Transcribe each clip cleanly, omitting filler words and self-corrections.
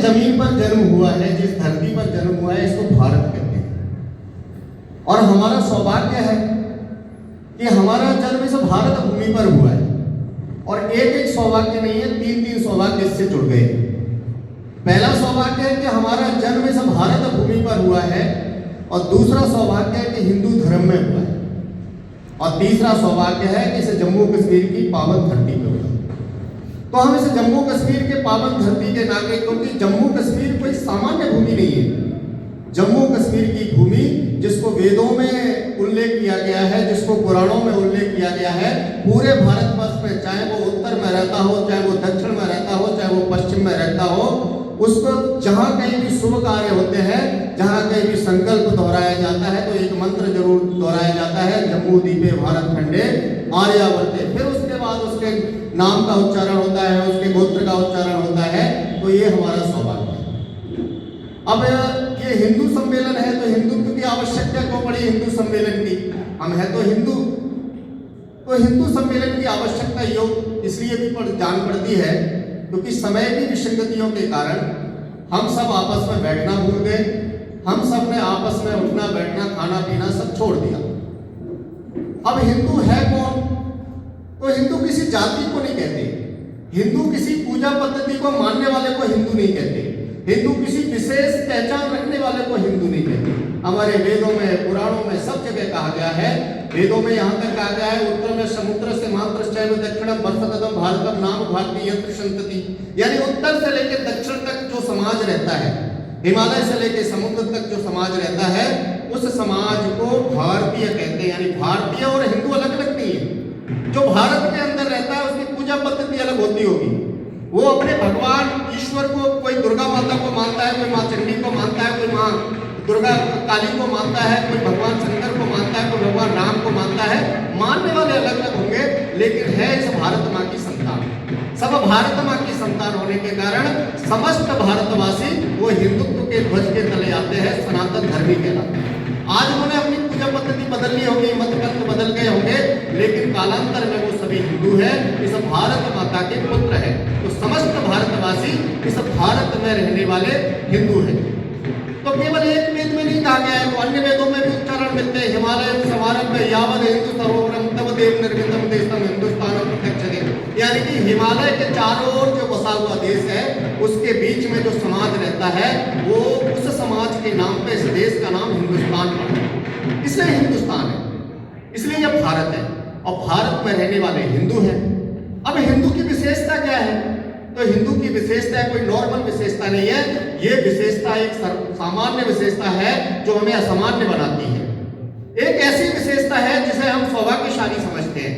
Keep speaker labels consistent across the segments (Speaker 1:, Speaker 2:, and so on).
Speaker 1: जमीन पर जन्म हुआ है, जिस धरती पर जन्म हुआ है, इसको भारत कहते हैं। और हमारा सौभाग्य है कि हमारा जन्म इस भारत भूमि पर हुआ है। और एक एक सौभाग्य नहीं है, तीन तीन सौभाग्य इससे जुड़ गए। पहला सौभाग्य है कि हमारा जन्म इस भारत भूमि पर हुआ है, और दूसरा सौभाग्य है कि हिंदू धर्म में हुआ है, और तीसरा सौभाग्य है कि इसे जम्मू कश्मीर की पावन धरती पर हुआ। तो हम इस जम्मू कश्मीर के पावन धरती के नागरिक, क्योंकि जम्मू कश्मीर कोई सामान्य भूमि नहीं है। जम्मू कश्मीर की भूमि जिसको वेदों में उल्लेख किया गया है, जिसको पुराणों में उल्लेख किया गया है, पूरे भारतवर्ष में, चाहे वो उत्तर में रहता हो, चाहे वो दक्षिण में रहता हो, चाहे वो पश्चिम में रहता हो, उसको जहाँ कहीं भी शुभ कार्य होते हैं, जहाँ कहीं भी संकल्प दोहराया जाता है, तो एक मंत्र जरूर दोहराया जाता है, जम्मू द्वीपे भारत खंडे आर्यावर्ते। फिर उसके बाद उसके नाम का उच्चारण होता है, उसके गोत्र का उच्चारण होता है। तो ये हमारा सौभाग्य है। अब ये हिंदू सम्मेलन है, तो हिंदुत्व की आवश्यकता क्यों पड़ी हिंदू सम्मेलन की? हम है तो हिंदू, तो हिंदू सम्मेलन की आवश्यकता योग इसलिए भी जान पड़ती है क्योंकि समय की विसंगतियों के कारण हम सब आपस में बैठना भूल गए। हम सब ने आपस में उठना बैठना खाना पीना सब छोड़ दिया। अब हिंदू है कौन? तो हिंदू किसी जाति को नहीं कहते, हिंदू किसी पूजा पद्धति को मानने वाले को हिंदू नहीं कहते, हिंदू किसी विशेष पहचान रखने वाले को हिंदू नहीं कहते। हमारे वेदों में, पुराणों में सब जगह कहा गया है। वेदों में यहाँ तक कहा गया है, उत्तर में समुद्र से मात्रश्चैव दक्षिणम वर्षतम भारतम नाम भारतीय यंत्र संतति, यानी उत्तर से लेकर दक्षिण तक जो समाज रहता है, हिमालय से लेकर समुद्र तक जो समाज रहता है, उस समाज को भारतीय कहते हैं। यानी भारतीय और हिंदू अलग अलग नहीं है। जो भारत के अंदर रहता है उसकी पूजा पद्धति अलग होती होगी। वो अपने भगवान ईश्वर को, कोई दुर्गा माता को मानता है, कोई माँ चंडी को मानता है, कोई माँ दुर्गा काली को मानता है, कोई भगवान शंकर को मानता है, कोई भगवान राम को मानता है। मानने वाले अलग अलग होंगे, लेकिन है इस भारत माँ की संतान। सब भारत माँ की संतान होने के कारण समस्त भारतवासी वो हिंदुत्व के ध्वज के तले आते हैं, सनातन धर्मी कहलाते हैं। आज उन्होंने अपनी पूजा पद्धति बदलनी होगी, मतपत्र बदल गए होंगे, लेकिन कालांतर में वो सभी हिंदू है, इस भारत माता के पुत्र है। तो समस्त भारतवासी इस भारत में रहने वाले हिंदू हैं। तो केवल एक वेद में नहीं कहा गया है, तो अन्य वेदों में भी उच्चारण मिलते हैं। हिमालय समारंभ यावद हिंदू सरोवरम तव देव निर्मितम देशम हिंदुस्तान प्रत्यक्षते, यानी कि हिमालय के चारों ओर जो बसा हुआ देश है, उसके बीच में जो समाज रहता है, वो उस समाज के नाम पे इस देश का नाम हिंदुस्तान है। इसलिए हिंदुस्तान है, इसलिए यह भारत है, और भारत में रहने वाले हिंदू हैं। अब हिंदू की विशेषता क्या है? तो हिंदू की विशेषता कोई नॉर्मल विशेषता नहीं है, ये विशेषता एक सामान्य विशेषता है जो हमें असामान्य बनाती है। एक ऐसी विशेषता है जिसे हम सौभाग्यशाली समझते हैं।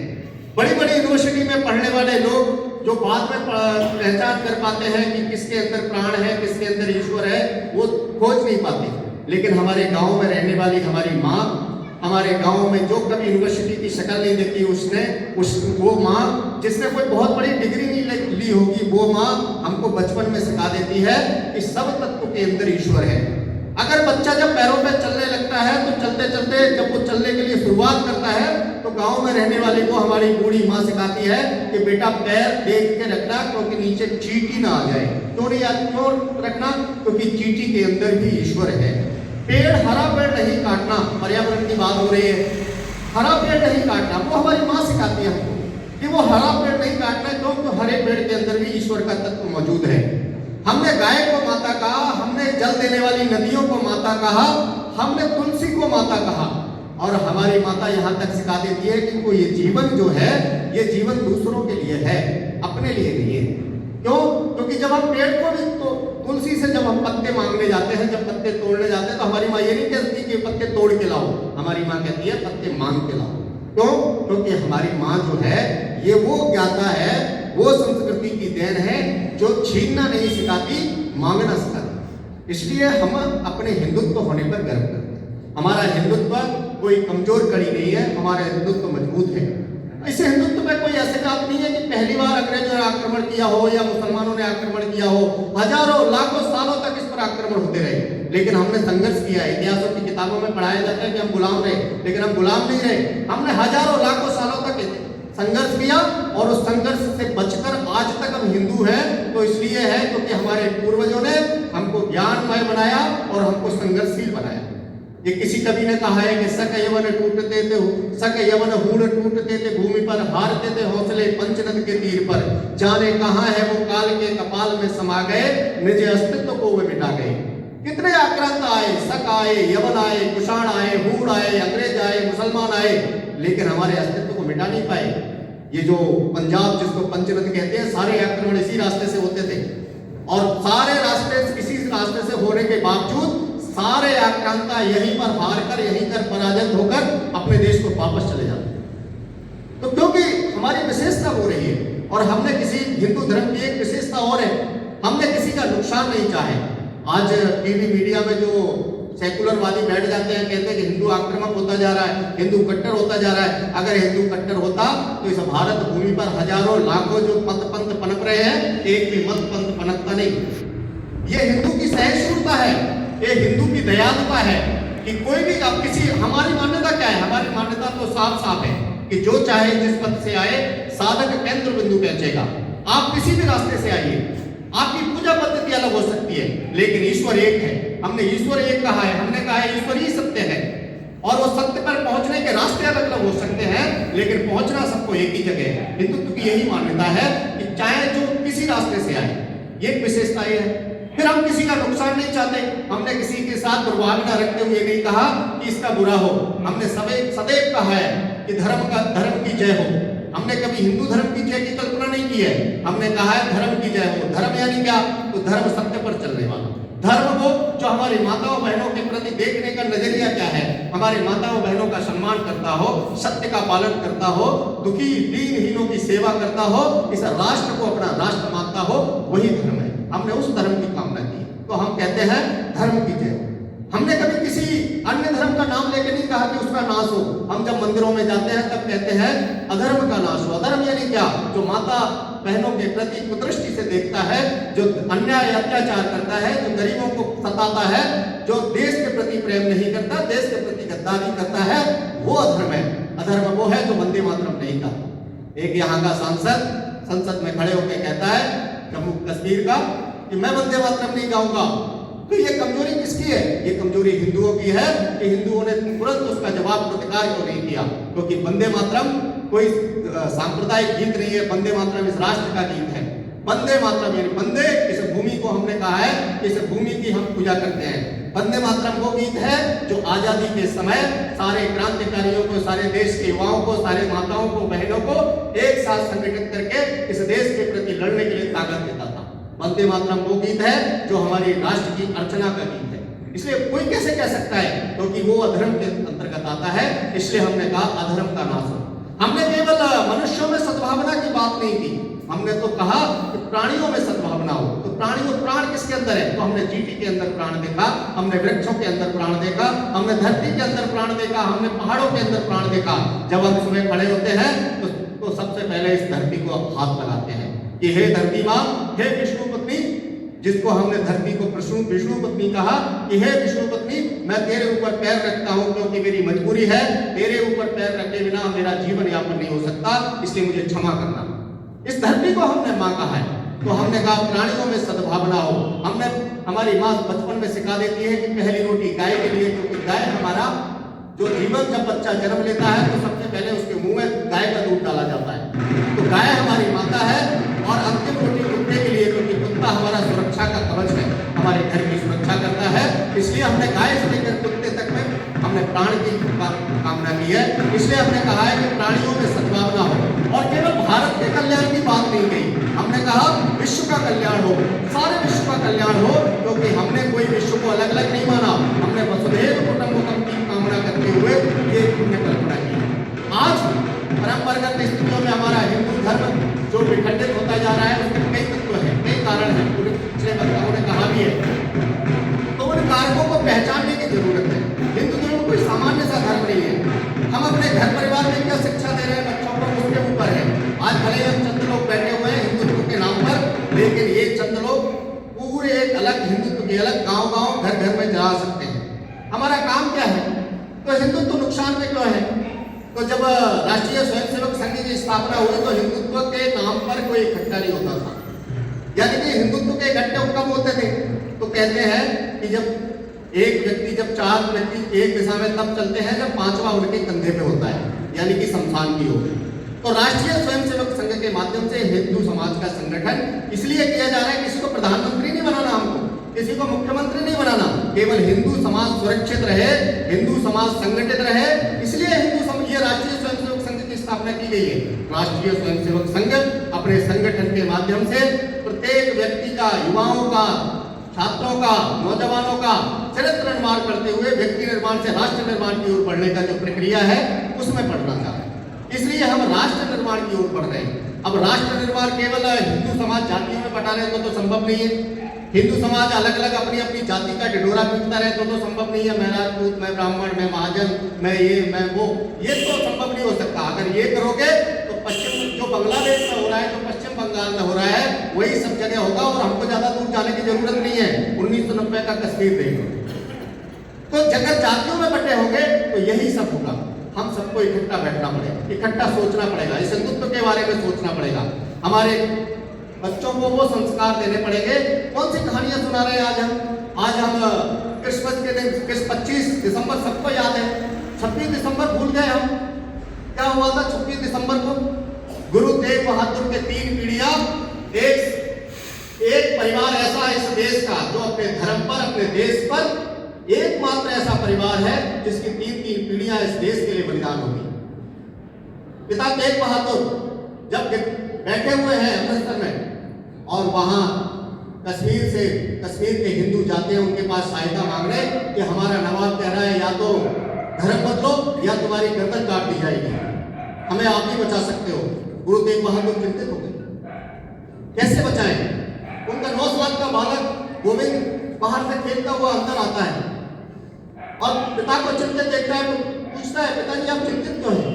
Speaker 1: बड़ी बड़ी यूनिवर्सिटी में पढ़ने वाले लोग जो बाद में पहचान कर पाते हैं कि किसके अंदर प्राण है, किसके अंदर ईश्वर है, वो खोज नहीं पाते। लेकिन हमारे गांव में रहने वाली हमारी माँ, हमारे गांव में जो कभी यूनिवर्सिटी की शक्ल नहीं देखी वो माँ, जिसने कोई बहुत बड़ी डिग्री नहीं ली होगी, वो माँ हमको बचपन में सिखा देती है कि सब तत्व के अंदर ईश्वर है। अगर बच्चा जब पैरों पे चलने लगता है, तो चलते चलते जब वो चलने के लिए शुरुआत करता है, तो गांव में रहने वाले को हमारी बूढ़ी माँ सिखाती है कि बेटा पैर देख के रखना, क्योंकि नीचे चींटी ना आ जाए। क्यों रखना? क्योंकि चींटी के अंदर भी ईश्वर है। पेड़, हरा पेड़ नहीं काटना, पर्यावरण की बात हो रही है, हरा पेड़ नहीं काटना, वो हमारी माँ सिखाती है हमको कि वो हरा पेड़ नहीं काटना, क्योंकि हरे पेड़ के अंदर भी ईश्वर का तत्व मौजूद है। हमने गाय को माता कहा, हमने जल देने वाली नदियों को माता कहा, हमने तुलसी को माता कहा, और हमारी माता यहाँ तक सिखा देती है कि वो ये जीवन जो है, ये जीवन दूसरों के लिए है, अपने लिए नहीं है। क्यों? क्योंकि जब हम पेड़ को भी, तो तुलसी से जब हम पत्ते मांगने जाते हैं, जब पत्ते तोड़ने जाते हैं, तो हमारी माँ ये नहीं कहती कि पत्ते तोड़ के लाओ, हमारी माँ कहती है पत्ते मांग के लाओ। क्यों? क्योंकि हमारी माँ जो है, ये वो ज्ञाता है, वो संस्कृति की देन है जो छीनना नहीं सिखाती, मांगना सिखाती। इसलिए हम अपने हिंदुत्व होने पर गर्व करते हैं। हमारा हिंदुत्व कोई कमजोर कड़ी नहीं है, हमारा हिंदुत्व मजबूत है। इस हिंदुत्व में कोई ऐसी बात नहीं है कि पहली बार अंग्रेजों ने आक्रमण किया हो या मुसलमानों ने आक्रमण किया हो। हजारों लाखों सालों तक इस पर आक्रमण होते रहे, लेकिन हमने संघर्ष किया। इतिहासों की किताबों में पढ़ाया जाता है कि हम गुलाम रहे, लेकिन हम गुलाम नहीं रहे। हमने हजारों लाखों सालों तक संघर्ष किया, और उस संघर्ष से बचकर आज तक हम हिंदू हैं। तो इसलिए है क्योंकि हमारे पूर्वजों ने शांतिमय बनाया और हमको संघर्षशील बनाया। ये किसी कवि ने कहा है कि सक यवन टूटते थे, सक यवन हूण टूटते थे भूमि पर, हारते थे हौसले पंचनद के तीर पर, जाने कहाँ है वो काल के कपाल में समा गए, निज अस्तित्व को वे मिटा गए। कितने आक्रांत आए, सक आए, यवन आए, कुषाण आए, हूण आए, अंग्रेज आए, मुसलमान आए, लेकिन हमारे अस्तित्व को मिटा नहीं पाए। ये जो पंजाब जिसको पंचनद कहते हैं, सारे आक्रमण इसी रास्ते से होते थे और सारे रास्ते इसी रास्ते से होने के बावजूद सारे आक्रांता यहीं पर हार कर, यहीं पर पराजित होकर अपने देश को वापस चले जाते हैं। तो क्योंकि हमारी विशेषता हो रही है और हमने किसी हिंदू धर्म की एक विशेषता और है, हमने किसी का नुकसान नहीं चाहे। आज टीवी मीडिया में जो सेकुलरवादी बैठ जाते हैं, कहते हैं कि हिंदू आक्रामक होता जा रहा है, हिंदू कट्टर होता जा रहा है। अगर हिंदू कट्टर होता तो इस भारत भूमि पर हजारों लाखों जो मत पंथ पनप रहे हैं, एक भी मत पंथ पनपता नहीं। ये हिंदू की सहिष्णुता है, ये हिंदू की दयालुता है कि कोई भी अब किसी, हमारी मान्यता क्या है? हमारी मान्यता तो साफ साफ है कि जो चाहे जिस पथ से आए साधक केंद्र बिंदु पहुंचेगा। आप किसी भी रास्ते से आइए, आपकी पूजा पद्धति अलग हो सकती है, लेकिन ईश्वर एक है। हमने ईश्वर एक कहा है, हमने कहा है ईश्वर ही सत्य है और वो सत्य पर पहुंचने के रास्ते अलग अलग हो सकते हैं, लेकिन पहुंचना सबको एक ही जगह है। हिंदुत्व की यही मान्यता है कि चाहे जो किसी रास्ते से आए, ये विशेषता ये है। फिर हम किसी का नुकसान नहीं चाहते, हमने किसी के साथ दुर्भावना रखते हुए नहीं कहा कि इसका बुरा हो। हमने सदैव कहा है कि धर्म की जय हो। हमने कभी हिंदू धर्म की जय की कल्पना नहीं की है, हमने कहा है धर्म की जय हो। धर्म यानी क्या? तो धर्म सत्य पर चलने वाला धर्म हो, जो हमारी माताओं बहनों के प्रति देखने का नजरिया क्या है, हमारी माताओं बहनों का सम्मान करता हो, सत्य का पालन करता हो, दुखी दीनहीनों की सेवा करता हो, इस राष्ट्र को अपना राष्ट्र मानता हो, वही धर्म है। हमने उस धर्म की कामना की, तो हम कहते हैं धर्म की जय। हमने कभी किसी अन्य धर्म का नाम लेकर नहीं कहा कि उसका नाश हो। हम जब मंदिरों में जाते हैं तब कहते हैं अधर्म का नाश हो। अधर्म यानी क्या? जो माता बहनों के प्रति कुदृष्टि से देखता है, जो अन्याय अत्याचार करता है, जो गरीबों को सताता है, जो देश के प्रति प्रेम नहीं करता, देश के प्रति गद्दारी करता है, वो अधर्म है। अधर्म वो है जो वंदे मातरम नहीं करता। एक यहाँ का सांसद संसद में खड़े होकर कहता है जम्मू कश्मीर का कि मैं वंदे मातरम नहीं गाऊंगा। तो ये कमजोरी किसकी है? ये कमजोरी हिंदुओं की है कि हिंदुओं ने तुरंत उसका जवाब प्रतिकार क्यों नहीं किया? क्योंकि वंदे मातरम कोई सांप्रदायिक गीत नहीं है, वंदे मातरम इस राष्ट्र का गीत है। वंदे मातरम यानी वंदे, इस भूमि को हमने कहा है, इस भूमि की हम पूजा करते हैं। वंदे मातरम वो गीत है जो आजादी के समय सारे क्रांतिकारियों को, सारे देश के युवाओं को, सारे माताओं को, बहनों को एक साथ संगठित करके इस देश के प्रति लड़ने के लिए ताकत देता था। वंदे मातरम वो गीत है जो हमारी राष्ट्र की अर्चना का गीत है। इसलिए कोई कैसे कह सकता है? क्योंकि वो अधर्म के अंतर्गत आता है, इसलिए हमने कहा अधर्म का नाश हो। हमने केवल मनुष्यों में सद्भावना की बात नहीं की, हमने तो कहा कि प्राणियों में सद्भावना हो। तो प्राणियों, प्राण किसके अंदर है? तो हमने चींटी के अंदर प्राण देखा, हमने वृक्षों के अंदर प्राण देखा, हमने धरती के अंदर प्राण देखा, हमने पहाड़ों के अंदर प्राण देखा। जब हम सुबह खड़े होते हैं तो सबसे पहले इस धरती को हाथ लगाते हैं कि हे धरती माँ, हे विष्णु पत्नी, जिसको हमने धरती को विष्णु पत्नी कहा कि हे विष्णु पत्नी, मैं तेरे ऊपर पैर रखता हूं क्योंकि मेरी मजबूरी है, तेरे ऊपर पैर रखे बिना मेरा जीवन यापन नहीं हो सकता, इसलिए मुझे क्षमा करना। इस धरती को हमने माँ कहा है। तो हमने कहा प्राणियों में सद्भावना हो। हमने, हमारी माँ बचपन में सिखा देती है कि पहली रोटी गाय के लिए, क्योंकि गाय हमारा जो जीवन, जब बच्चा जन्म लेता है तो सबसे पहले उसके मुंह में गाय का दूध डाला जाता है। तो गाय हमारी माता है। और अंतिम रोटी कुत्ते के लिए, क्योंकि कुत्ता हमारा सुरक्षा का कवच है, हमारे घर की सुरक्षा करता है। इसलिए हमने गाय से लेकर कुत्ते तक में हमने प्राण की कामना की है। इसलिए हमने कहा है कि प्राणियों में सद्भावना हो। और केवल भारत के कल्याण की बात नहीं कही, हमने कहा विश्व का कल्याण हो, सारे विश्व का कल्याण हो, क्योंकि हमने कोई विश्व को अलग अलग नहीं माना। हमने वसुधैव कुटुंबकम की कामना करते हुए ये पुण्य कल्पना की। आज परंपरागत स्थितियों में हमारा हिंदू धर्म जो विखंडित होता जा रहा है, उसके कई तत्व हैं, कई कारण हैं, पूरे पिछले वक्ताओं ने कहा भी है। तो उन कारकों को पहचानने की जरूरत है। हिंदू धर्म कोई सामान्य सा धर्म नहीं है। हम अपने घर परिवार में क्या शिक्षा दे रहे हैं बच्चों को, उसके ऊपर है। आज भले हम चंद लोग बैठे हुए हैं हिंदुत्व के नाम पर, लेकिन ये चंद लोग पूरे एक अलग हिंदुत्व की अलग गांव-गांव, घर-घर में जा सकते हैं। हमारा काम क्या है? तो हिंदुत्व नुकसान में क्यों है? तो जब राष्ट्रीय स्वयंसेवक संघ की स्थापना हुई तो हिंदुत्व के नाम पर कोई इकट्ठा नहीं होता था, यानी कि हिंदुत्व के इकट्ठे कब होते थे? तो कहते हैं कि जब एक व्यक्ति, जब चार व्यक्ति एक दिशा में तब चलते हैं जब पांचवा उनके कंधे पे होता है, यानी कि शमशान की ओर। तो राष्ट्रीय स्वयंसेवक संघ के माध्यम से हिंदू समाज का संगठन इसलिए किया जा रहा है, किसी को प्रधानमंत्री नहीं बनाना, हमको किसी को मुख्यमंत्री नहीं बनाना, केवल हिंदू समाज सुरक्षित रहे, हिंदू समाज संगठित रहे, इसलिए ये राष्ट्रीय स्वयंसेवक संघ की स्थापना की गई है। राष्ट्रीय स्वयंसेवक संघ अपने संगठन के माध्यम से प्रत्येक व्यक्ति का, युवाओं का, छात्रों का, नौजवानों का चरित्र निर्माण करते हुए व्यक्ति निर्माण से राष्ट्र निर्माण की ओर बढ़ने का जो प्रक्रिया है उसमें बढ़ना चाहते हैं। इसलिए हम राष्ट्र निर्माण की ओर बढ़ रहे हैं। अब राष्ट्र निर्माण केवल हिंदू समाज जातियों में बटा रहे तो संभव नहीं है। हिंदू समाज अलग अलग अपनी अपनी जाति का ढिढोरा पीटता रहे तो संभव नहीं है। मैं राजपूत, मैं ब्राह्मण, मैं महाजन, मैं ये, मैं वो, ये तो संभव नहीं हो सकता। अगर ये करोगे तो पश्चिम, जो बांग्लादेश में हो रहा है, जो पश्चिम बंगाल में हो रहा है, वही सब जगह होगा और हमको ज्यादा दूर जाने की जरूरत नहीं है। 1990 का कश्मीर देख लो। तो अगर जातियों में बटे होंगे तो यही सब होगा। हम सबको इकट्ठा बैठना पड़ेगा, इकट्ठा सोचना पड़ेगा, इस हिंदुत्व के बारे में सोचना पड़ेगा। हमारे बच्चों को वो संस्कार देने पड़ेंगे। कौन सी कहानियां सुना रहे हैं आज हम क्रिसमस के दिन, 25 दिसंबर सबको याद है। 26 दिसंबर भूल गए हम। क्या हुआ था 26 दिसंबर को? गुरु तेग बहादुर के 3 पीढ़ियां, एक परिवार ऐसा है इस देश का जो अपने धर्म पर, अपने देश पर एकमात्र ऐसा परिवार है जिसकी 3 पीढ़ियां इस देश के लिए बलिदान होगी। पिता तेग बहादुर जब बैठे हुए हैं अमृतसर में और वहां कश्मीर के हिंदू जाते हैं उनके पास सहायता मांगने कि हमारा नवाब कह रहा है या तो धर्म बदलो या तुम्हारी गर्दन काट दी जाएगी, हमें आप ही बचा सकते हो। गुरु तेग बहादुर चिंतित हो गए, कैसे बचाएं? उनका 9 साल का बालक गोविंद बाहर से खेलता हुआ अंदर आता है और पिता को चिंतित देखता है, पूछता है पिताजी आप चिंतित क्यों हैं?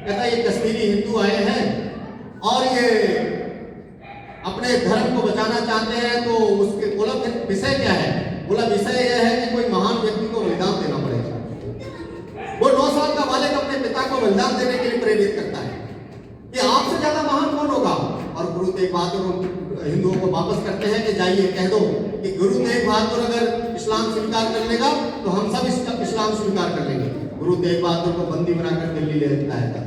Speaker 1: कहता है ये कश्मीरी हिंदू आए हैं और ये अपने धर्म को बचाना चाहते हैं। तो उसके बोला विषय क्या है? बोला विषय यह है कि कोई महान व्यक्ति को बलिदान देना पड़ेगा। वो 9 साल का बालक अपने पिता को बलिदान देने के लिए प्रेरित करता है कि आपसे ज्यादा महान कौन होगा। और गुरु तेग बहादुर हिंदुओं को वापस करते हैं कि जाइए कह दो कि गुरु तेग बहादुर अगर इस्लाम स्वीकार कर लेगा तो हम सब इस्लाम स्वीकार कर लेंगे। गुरु तेग बहादुर को बंदी बनाकर दिल्ली ले जाया जाता है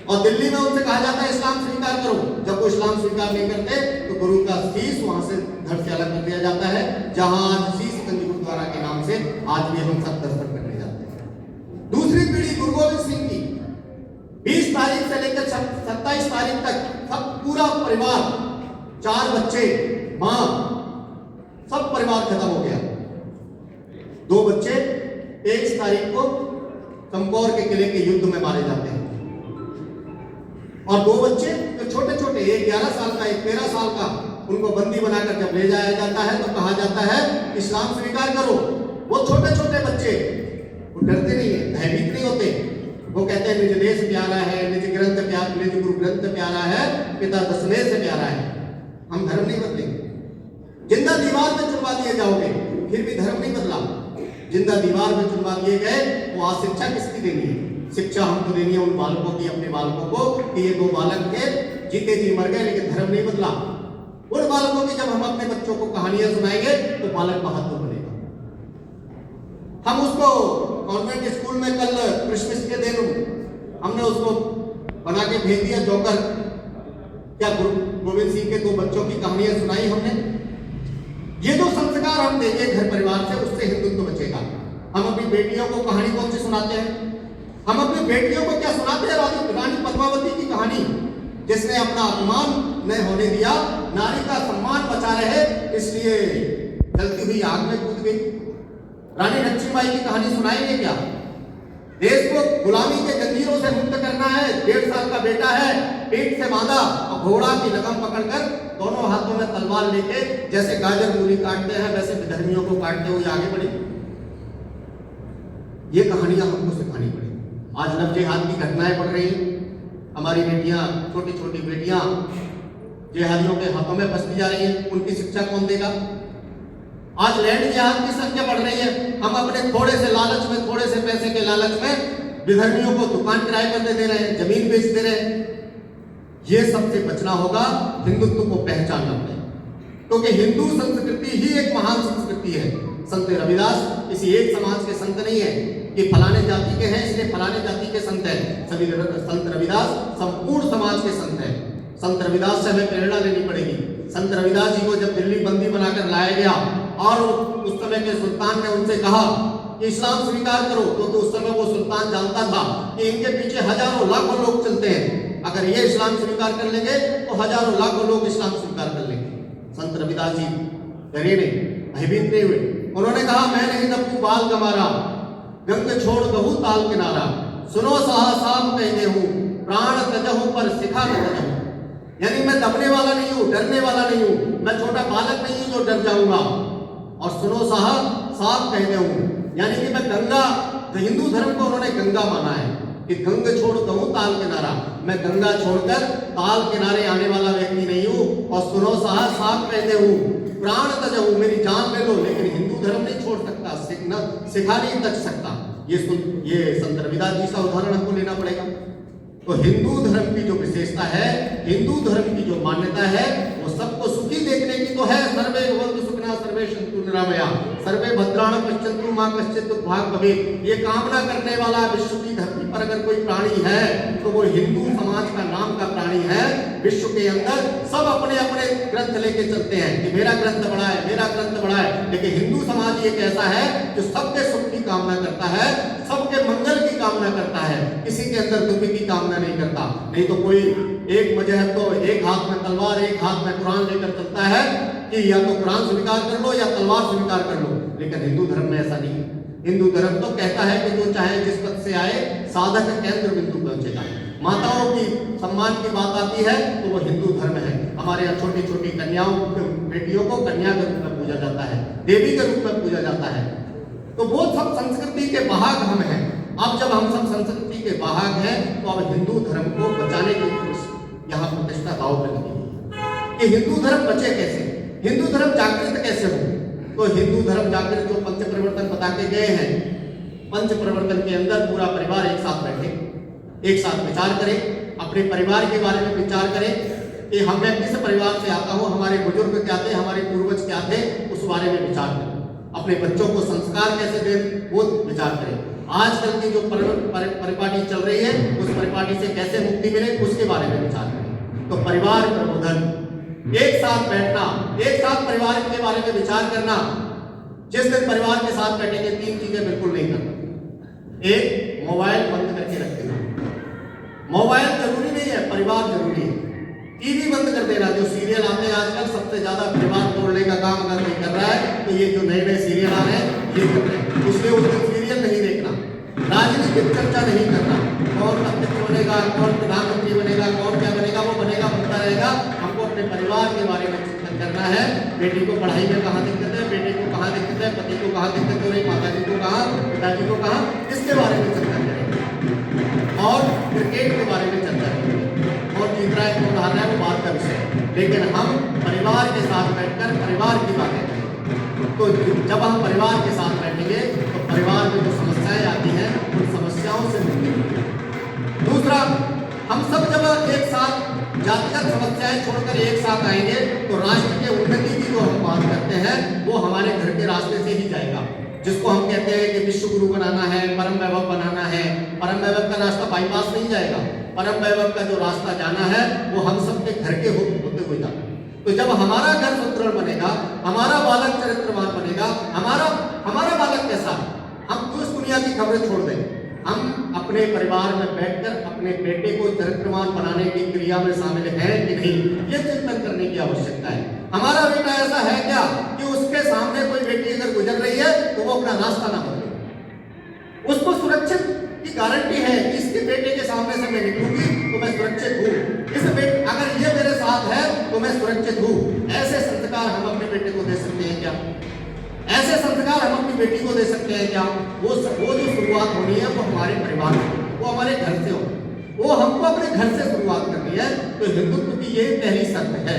Speaker 1: और दिल्ली में उनसे कहा जाता है इस्लाम स्वीकार करो। जब वो इस्लाम स्वीकार नहीं करते तो गुरु का शीश वहां से धड़ से अलग कर दिया जाता है, जहां आज शीशगंज गुरुद्वारा के नाम से आज भी हम सब दर्शन करने जाते हैं। दूसरी पीढ़ी गुरु गोविंद सिंह की 20 तारीख से लेकर 27 तारीख तक सब पूरा परिवार, 4 बच्चे, मां, सब परिवार खत्म हो गया। 2 बच्चे 23 तारीख को चमकौर के किले के युद्ध में मारे जाते हैं और 2 बच्चे जो छोटे छोटे, एक 11 साल का, एक 13 साल का, उनको बंदी बनाकर जब ले जाया जाता है तो कहा जाता है इस्लाम स्वीकार करो। वो छोटे छोटे बच्चे वो डरते नहीं है, भयभीत नहीं होते। वो कहते हैं निज देश प्यारा है, निज ग्रंथ प्यारा, निज गुरु ग्रंथ प्यारा है, पिता दशमेश से प्यारा है। हम धर्म नहीं बदलेंगे। जिंदा दीवार में चुनवा दिए जाओगे फिर भी धर्म नहीं बदला। जिंदा दीवार में चुनवा दिए गए तो आज शिक्षा किसकी देनी है? शिक्षा हमको देनी है उन बालकों की, अपने बालकों को, कि ये 2 बालक थे, जीते जी मर गए लेकिन धर्म नहीं बदला। उन बालकों की जब हम अपने बच्चों को कहानियां सुनाएंगे तो बालक बहादुर बनेगा। हम उसको कॉन्वेंट स्कूल में कल क्रिसमस के दिन हमने उसको बना के भेज दिया जोकर। क्या गुरु गोविंद सिंह के 2 बच्चों की कहानियां सुनाई हमने। ये जो संस्कार हम देंगे घर परिवार से, उससे हिंदुत्व बचेगा। हम अपनी बेटियों को कहानी कौन सी सुनाते हैं? हम अपनी बेटियों को क्या सुनाते हैं? रानी पद्मावती की कहानी, जिसने अपना अपमान नहीं होने दिया, नारी का सम्मान बचा रहे इसलिए जलती हुई आग में कूद गई। रानी लक्ष्मीबाई की कहानी सुनाएंगे क्या? देश को गुलामी के जंजीरों से मुक्त करना है। 1.5 साल का बेटा है, पीठ से बांधा और घोड़ा की लगम पकड़कर दोनों हाथों में तलवार लेके जैसे गाजर मूली काटते हैं वैसे विधर्मियों को काटते हुए आगे बढ़ी। ये कहानियां हमको सिखानी पड़ेगी। आज लव जिहाद की घटनाएं बढ़ रही, हमारी बेटियां, छोटी छोटी बेटियां जिहादियों के हाथों में फंसती जा रही हैं, उनकी शिक्षा कौन देगा? आज लैंड जिहाद की संख्या बढ़ रही है। हम अपने थोड़े से लालच में, थोड़े से पैसे के लालच में विधर्मियों को दुकान किराए पर दे रहे हैं, जमीन बेच दे रहे हैं। ये सबसे बचना होगा, हिंदुत्व को पहचानना पड़ेगा। क्योंकि हिंदू संस्कृति ही एक महान संस्कृति है। संत रविदास किसी एक समाज के संत नहीं है कि फलाने जाति के हैं इसलिए फलाने जाति के संत हैं। सभी संत रविदास संपूर्ण समाज के संत हैं। संत रविदास से हमें प्रेरणा लेनी पड़ेगी। संत रविदास जी को जब दिल्ली बंदी बनाकर लाया गया और उस समय के सुल्तान ने उनसे कहा कि इस्लाम स्वीकार करो, तो उस समय वो सुल्तान जानता था कि इनके पीछे हजारों लाखों लोग चलते हैं, अगर ये इस्लाम स्वीकार कर लेंगे तो हजारों लाखों लोग इस्लाम स्वीकार कर लेंगे। संत रविदास जी डरे नहीं, भयभीत नहीं हुए। उन्होंने कहा मैं नहीं दबू बाल कमारा, गंग छोड़ गहू ताल किनारा, सुनो साहा साहब कहते हूँ, प्राण तजहू पर सिखा न तजहू। यानी मैं दबने वाला नहीं हूँ, डरने वाला नहीं हूँ, मैं छोटा बालक नहीं हूँ जो डर जाऊंगा। और सुनो साहब साहब कहते हूँ, यानी कि मैं गंगा, तो हिंदू धर्म को उन्होंने गंगा माना है कि गंग छोड़ कहूँ ताल किनारा, मैं गंगा छोड़कर ताल किनारे आने वाला व्यक्ति नहीं हूँ। और सुनो साहब साहब कहते हूँ, प्राण तजहू, मेरी जान ले लो, लेकिन हिंदू धर्म नहीं छोड़ सकता, सिखा नहीं तक सकता। ये संत रविदास जी का उदाहरण हमको लेना पड़ेगा। तो हिंदू धर्म की जो विशेषता है, हिंदू धर्म की जो मान्यता है, वो सबको सुखी देखने की तो है। सर्वे भवन्तु सुखिनः सर्वे सन्तु निरामया सर्वे भद्राणि पश्यन्तु मा कश्चित् दुःखभाग् भवेत्। ये कामना करने वाला विश्व की धरती पर अगर कोई प्राणी है तो वो हिंदू समाज का नाम का प्राणी है। विश्व के अंदर सब अपने अपने ग्रंथ लेके चलते हैं कि मेरा ग्रंथ बड़ा है, मेरा ग्रंथ बड़ा है, लेकिन हिंदू समाज एक ऐसा है जो सबके सुख की कामना करता है, सबके मंगल की कामना करता है, किसी के अंदर दुख की कामना नहीं करता। नहीं तो कोई एक मजहब तो एक हाथ में तलवार एक हाथ में कुरान लेकर चलता है कि या तो कुरान स्वीकार कर लो या तलवार स्वीकार कर लो, लेकिन हिंदू धर्म में ऐसा नहीं है। हिंदू धर्म तो कहता है कि जो चाहे जिस पद से आए साधक केंद्र बिंदु पहुंचेगा। माताओं की सम्मान की बात आती है तो वो हिंदू धर्म है। हमारे यहाँ छोटी छोटी कन्याओं बेटियों को कन्या के रूप में पूजा जाता है, देवी के रूप में पूजा जाता है। तो वो सब संस्कृति के वाहक हम हैं। अब जब हम सब संस्कृति के वाहक हैं तो अब हिंदू धर्म को बचाने की यहाँ प्रतिष्ठा दाव पे लगी कि हिंदू धर्म बचे कैसे, हिंदू धर्म जागृत कैसे हो। तो हिंदू धर्म जागृत जो पंच प्रवर्तन बता के गए हैं, पंच प्रवर्तन के अंदर पूरा परिवार एक साथ बैठे, एक साथ विचार करें, अपने परिवार के बारे में विचार करें कि हम मैं किस परिवार से आता हूँ, हमारे बुजुर्ग क्या थे, हमारे पूर्वज क्या थे, उस बारे में विचार करें। अपने बच्चों को संस्कार कैसे दें वो विचार करें। आजकल की जो परिपाटी चल रही है उस परिपाटी से कैसे मुक्ति मिले उसके बारे में विचार करें। तो परिवार प्रबोधन, एक साथ बैठना, एक साथ परिवार के बारे में विचार करना। जिस दिन परिवार के साथ बैठेंगे तीन चीजें बिल्कुल नहीं करना। एक, मोबाइल बंद करके रख देना। मोबाइल जरूरी नहीं है, परिवार जरूरी है। टीवी बंद कर देना। जो सीरियल आते हैं आजकल सबसे ज्यादा परिवार तोड़ने का काम अगर कोई कर रहा है तो ये जो नए नए सीरियल आ रहे हैं ये कर रहे हैं। इसलिए उस दिन सीरियल नहीं देखना, राजनीतिक चर्चा नहीं करना, कौन अध्यक्ष बनेगा, कौन प्रधानमंत्री बनेगा, कौन क्या बनेगा, वो बनेगा बनता रहेगा। हमको अपने परिवार के बारे में चिंतन करना है। बेटी को पढ़ाई में कहाँ दिक्कत है, बेटे को कहाँ दिक्कत है, पति को कहाँ दिक्कत हो रही, माता जी को कहाँ, पिताजी को कहाँ, इसके बारे में चिंतन करेंगे। और क्रिकेट के बारे में चर्चा करेंगे। कौन जीत रहा है, कौन हार रहा है, वो बात का विषय है, लेकिन हम परिवार के साथ बैठकर परिवार की बातें करें। तो जब हम परिवार के साथ बैठेंगे तो परिवार में जो समस्याएं आती हैं उन समस्याओं से मुक्ति मिलेगी। दूसरा, हम सब जब एक साथ जातिगत समस्याएं छोड़कर एक साथ आएंगे तो राष्ट्र के उन्नति की जो हम बात करते हैं वो हमारे घर के रास्ते से ही जाएगा। जिसको हम कहते हैं कि विश्व गुरु बनाना है, परम वैभव बनाना है, परम वैभव का रास्ता बाईपास नहीं जाएगा। परम वैभव का जो रास्ता जाना है वो हम सबके घर के होते हुए जाना है। तो जब हमारा घर सुदृढ़ बनेगा, हमारा बालक चरित्रवान बनेगा, हमारा बालक कैसा, हम तो इस दुनिया की खबरें छोड़ दें। हम अपने परिवार में बैठकर अपने बेटे को चरित्रवान बनाने की क्रिया में शामिल हैं कि नहीं, ये चिंतन करने की आवश्यकता है। हमारा बेटा ऐसा है क्या कि उसके सामने कोई बेटी अगर गुजर रही है तो वो अपना रास्ता ना बदले, उसको सुरक्षित की गारंटी है कि इसके बेटे के सामने से मैं निकलूंगी तो मैं सुरक्षित हूँ, अगर ये मेरे साथ है तो मैं सुरक्षित हूँ। ऐसे संस्कार हम अपने बेटे को दे सकते हैं क्या? ऐसे संस्कार हम अपनी बेटी को दे सकते हैं क्या? वो जो शुरुआत होनी है वो हमारे परिवार से, वो हमारे घर से हो, वो हमको अपने घर से शुरुआत करनी है। तो हिंदुत्व की ये पहली शर्त है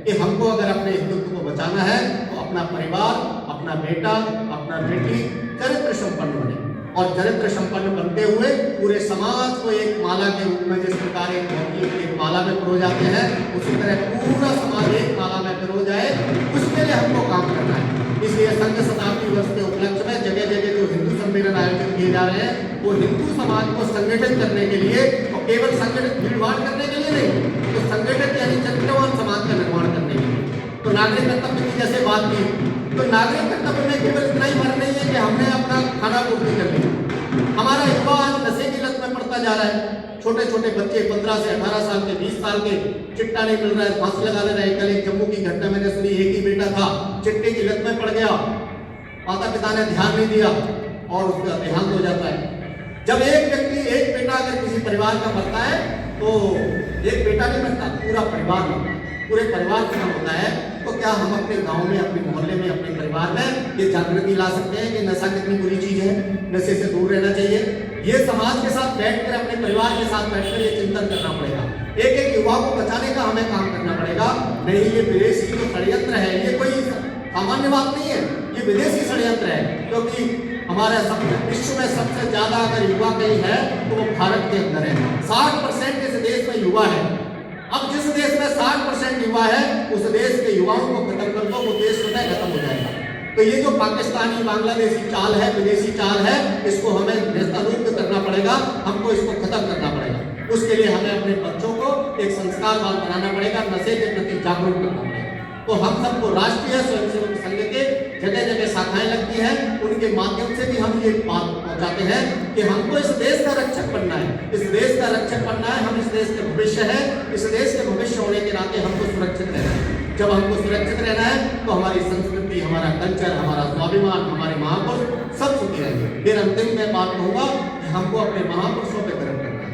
Speaker 1: कि हमको अगर अपने हिंदुत्व को बचाना है तो अपना परिवार, अपना बेटा, अपना बेटी चरित्र संपन्न बने। और चरित्र संपन्न बनते हुए पूरे समाज को एक माला के रूप में जिस प्रकार एक माला में पिरो जाते हैं, उसी तरह पूरा समाज एक माला में पिरो जाए, उसके लिए हमको काम करना है। इसलिए संघ शताब्दी वर्ष के उपलक्ष्य में जगह जगह जो हिंदू सम्मेलन आयोजित किए जा रहे हैं, वो हिंदू समाज को संगठित करने के लिए और केवल संगठित भीड़-भाड़ करने के लिए नहीं, तो संगठित यानी चरित्रवान समाज का निर्माण करने के लिए। तो नागरिक कर्तव्य की जैसे बात की, तो नागरिक कर्तव्य में केवल इतना ही फर्क नहीं है कि हमने अपना खाना पूर्ति कर ली। हमारा युवा आज नशे की लत में पड़ता जा रहा है। छोटे छोटे बच्चे 15 से 18 साल के, 20 साल के, चिट्टा नहीं मिल रहा है, फांसी लगा ले रहे हैं। कल एक जम्मू की घटना मैंने सुनी, एक ही बेटा था, चिट्टे की लत में पड़ गया, माता पिता ने ध्यान नहीं दिया और उसका देहांत हो जाता है। जब एक व्यक्ति, एक बेटा अगर किसी परिवार का मरता है, तो एक बेटा नहीं मरता, पूरा परिवार मरता है, पूरे परिवार खत्म होता है। तो क्या हम अपने गांव में, अपने मोहल्ले में, अपने परिवार में ये जागृति ला सकते हैं कि नशा कितनी बुरी चीज है, नशे से दूर रहना चाहिए? ये समाज के साथ बैठकर, अपने परिवार के साथ बैठकर ये चिंतन करना पड़ेगा। एक एक युवा को बचाने का हमें काम करना पड़ेगा। नहीं, ये विदेशी जो षड्यंत्र है, ये कोई सामान्य बात नहीं है, ये विदेशी षड्यंत्र है। क्योंकि हमारे विश्व में सबसे ज्यादा अगर युवा कहीं है तो वो भारत के अंदर है। 60% इस देश में युवा है। अब जिस देश में 60% युवा है, उस देश के युवाओं को खत्म कर दो, वो देश स्वतः खत्म हो जाएगा। तो ये जो पाकिस्तानी, बांग्लादेशी चाल है, विदेशी चाल है, इसको हमें नेस्तनाबूद करना पड़ेगा, हमको इसको खत्म करना पड़ेगा। उसके लिए हमें अपने बच्चों को एक संस्कारवान बनाना पड़ेगा, नशे के प्रति जागरूक करना पड़ेगा। तो हम सबको राष्ट्रीय स्वयंसेवक संघ के जगह जगह शाखाएं लगती हैं, उनके माध्यम से भी हम ये बात पहुंचाते हैं कि हमको इस देश का रक्षक बनना है, इस देश का रक्षक बनना है। हम इस देश के भविष्य है, इस देश के भविष्य होने के नाते हमको सुरक्षित रहना है। जब हमको सुरक्षित रहना है तो हमारी संस्कृति, हमारा कल्चर, हमारा स्वाभिमान, हमारे महापुरुष सब सुखी रहेंगे। फिर अंतिम मैं बात कहूंगा कि हमको अपने महापुरुषों पर गर्व करना है।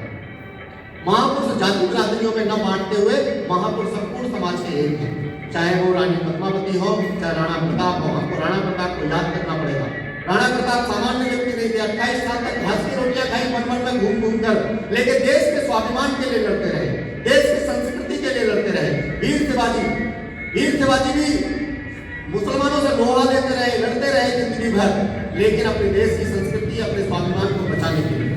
Speaker 1: महापुरुष जाति बिरादरियों में न बांटते हुए महापुरुष संपूर्ण समाज के एक हैं। चाहे वो रानी पद्मावती हो, चाहे राणा प्रताप हो, हमको राणा प्रताप को याद करना पड़ेगा। राणा प्रताप सामान्य व्यक्ति नहीं थे, 28 साल तक घास की रोटियां खाई वन में घूम घूम कर, लेकिन देश के स्वाभिमान के लिए लड़ते रहे, देश की संस्कृति के लिए लड़ते रहे। वीर शिवाजी भी मुसलमानों से लोहा लेते रहे, लड़ते रहे जिंदगी भर, लेकिन अपने देश की संस्कृति, अपने स्वाभिमान को बचाने के लिए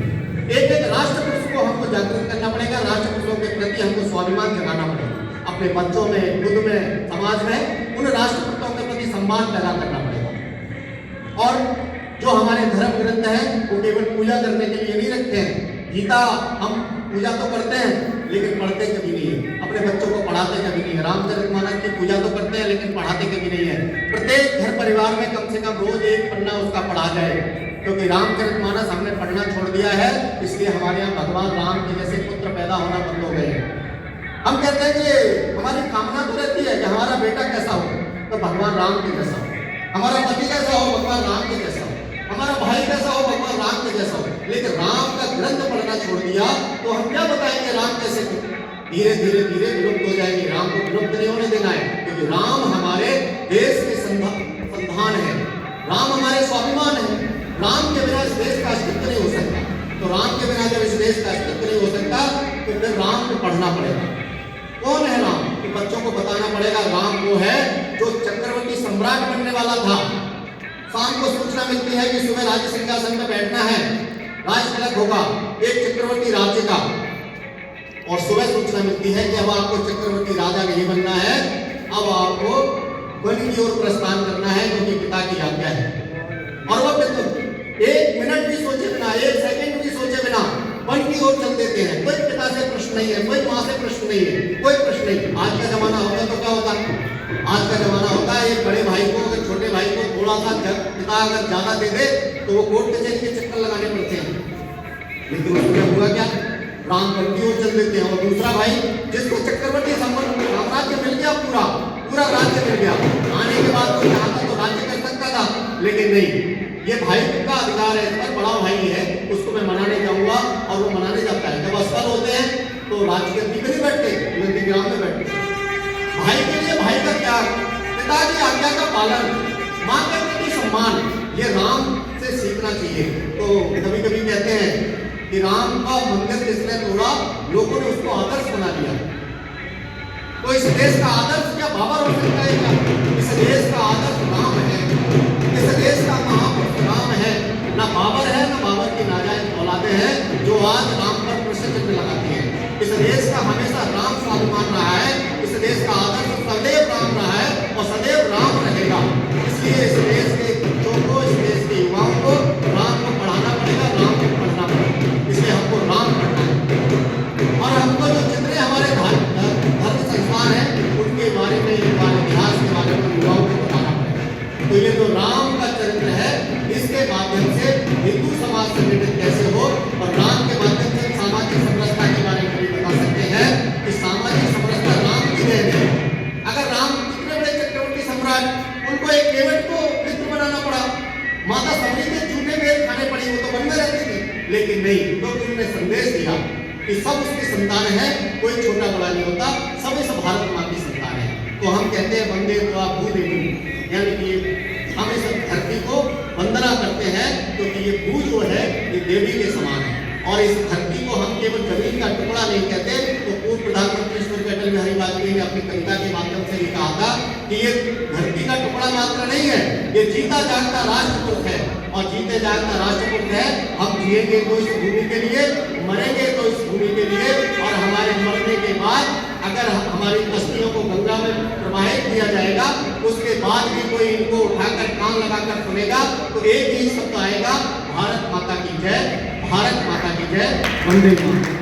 Speaker 1: एक एक राष्ट्र पुरुष को हमको जागरूक करना पड़ेगा। राष्ट्र पुरुषों के प्रति हमको स्वाभिमान जगाना पड़ेगा, अपने बच्चों में, खुद में, समाज में उन राष्ट्रपुरुषों के प्रति सम्मान पैदा करना पड़ेगा। और जो हमारे धर्म ग्रंथ हैं वो केवल पूजा करने के लिए नहीं रखते हैं। गीता हम पूजा तो करते हैं लेकिन पढ़ते कभी नहीं है, अपने बच्चों को पढ़ाते कभी नहीं है। रामचरितमानस की पूजा तो करते हैं लेकिन पढ़ाते कभी नहीं है। प्रत्येक घर परिवार में कम से कम रोज एक पन्ना उसका पढ़ा जाए, क्योंकि रामचरितमानस हमने पढ़ना छोड़ दिया है। इसलिए हमारे यहाँ भगवान राम के जैसे पुत्र पैदा होना बंद हो गए हैं। हम कहते हैं कि हमारी कामना तो रहती है कि हमारा बेटा कैसा हो तो भगवान राम के जैसा हो, हमारा पति कैसा हो भगवान राम के जैसा हो, हमारा भाई कैसा हो भगवान राम के जैसा हो। लेकिन राम का ग्रंथ पढ़ना छोड़ दिया तो हम क्या बताएंगे राम कैसे? धीरे धीरे धीरे विलुप्त हो जाएंगे। राम को विलुप्त नहीं होने देना है, क्योंकि राम हमारे देश के संधान है, राम हमारे स्वाभिमान है। राम के बिना इस देश का अस्तित्व नहीं हो सकता। तो राम के बिना जब इस देश का अस्तित्व नहीं हो सकता तो फिर राम को पढ़ना पड़ेगा। कौन है राम? तो बच्चों को बताना पड़ेगा राम वो है जो चक्रवर्ती सम्राट बनने वाला था। शाम को सूचना मिलती है कि सुबह राज्य सिंहासन में बैठना है, राज तिलक होगा एक चक्रवर्ती राज्य का, और सुबह सूचना मिलती है कि अब आपको चक्रवर्ती राजा नहीं बनना है, अब आपको वन की ओर प्रस्थान करना है, क्योंकि पिता की आज्ञा है। और वो एक मिनट भी सोचे बिना, एक सेकंड भी सोचे बिना वन की ओर चल देते हैं। कोई पिता से प्रश्न नहीं है, कोई माँ से प्रश्न नहीं है, कोई प्रश्न नहीं। आज का जमाना होता तो क्या होता? आज का जमाना होता है एक बड़े भाई को, अगर छोटे भाई को थोड़ा सा पिता अगर ज्यादा दे दे तो वो कोर्ट कचहरी के चक्कर लगाने पड़ते हैं। लेकिन उसमें हुआ क्या? राम वन की ओर चल देते हैं। और दूसरा भाई जिसको चक्रवर्ती साम्राज्य मिल गया, पूरा पूरा राज्य मिल गया, आने के बाद तो चाहता तो राज्य कर सकता था, लेकिन नहीं, ये भाई का अधिकार है, पर बड़ा भाई है, उसको मैं मनाने जाऊंगा और वो मनाने जाता है। जब असफल होते हैं तो राजगद्दी पे नहीं बैठते, नंदीग्राम में बैठते। भाई के लिए भाई का त्याग, पिता की आज्ञा का पालन, माँ के प्रति सम्मान, ये राम से सीखना चाहिए। तो कभी कभी कहते हैं कि राम का मंदिर जिसने तोड़ा, लोगों ने उसको आदर्श बना दिया। तो इस देश का आदर्श क्या बाबर हो सकता है क्या? इस देश का आदर्श राम है, इस देश का महापुरुष राम है। ना बाबर है, ना बाबर राम का चरित्र है, इसके माध्यम से हिंदू समाज संगठित कैसे हो और राम के माध्यम से सामाजिक समरसता के बारे में भी बता सकते हैं कि सामाजिक समरसता राम की देन है। अगर राम कितने बड़े चक्रवर्ती सम्राट, उनको एक केवट को मित्र बनाना पड़ा, माता सबरी के झूठे बेर खाने पड़ी, वो तो वन में रहती थी, लेकिन नहीं, तो उन्होंने संदेश दिया कि सब उसकी संतान है, कोई छोटा बड़ा नहीं होता, सब इस भारत माँ की संतान है। तो हम कहते हैं वंदे त्वा भूदेवी, यानी कि हम इस धरती को वंदना करते हैं क्योंकि ये भू जो है ये देवी के समान है। और इस धरती को हम केवल जमीन का टुकड़ा नहीं कहते। तो पूर्व प्रधानमंत्री स्वर्गीय अटल बिहारी वाजपेयी ने अपनी कविता के माध्यम से भी कहा था कि ये धरती का टुकड़ा मात्र नहीं है, ये जीता जागता राष्ट्रपुरुष है, और जीते जागता राष्ट्रपुरुष है। हम जिएंगे तो इस भूमि के लिए, मरेंगे तो इस भूमि के लिए, और हमारे मरने के बाद अगर हमारी अस्थियों को गंगा में प्रवाहित किया जाएगा, उसके बाद भी कोई इनको उठाकर कान लगाकर सुनेगा तो एक ही शब्द आएगा, भारत माता की जय, भारत माता की जय, वंदे मातरम।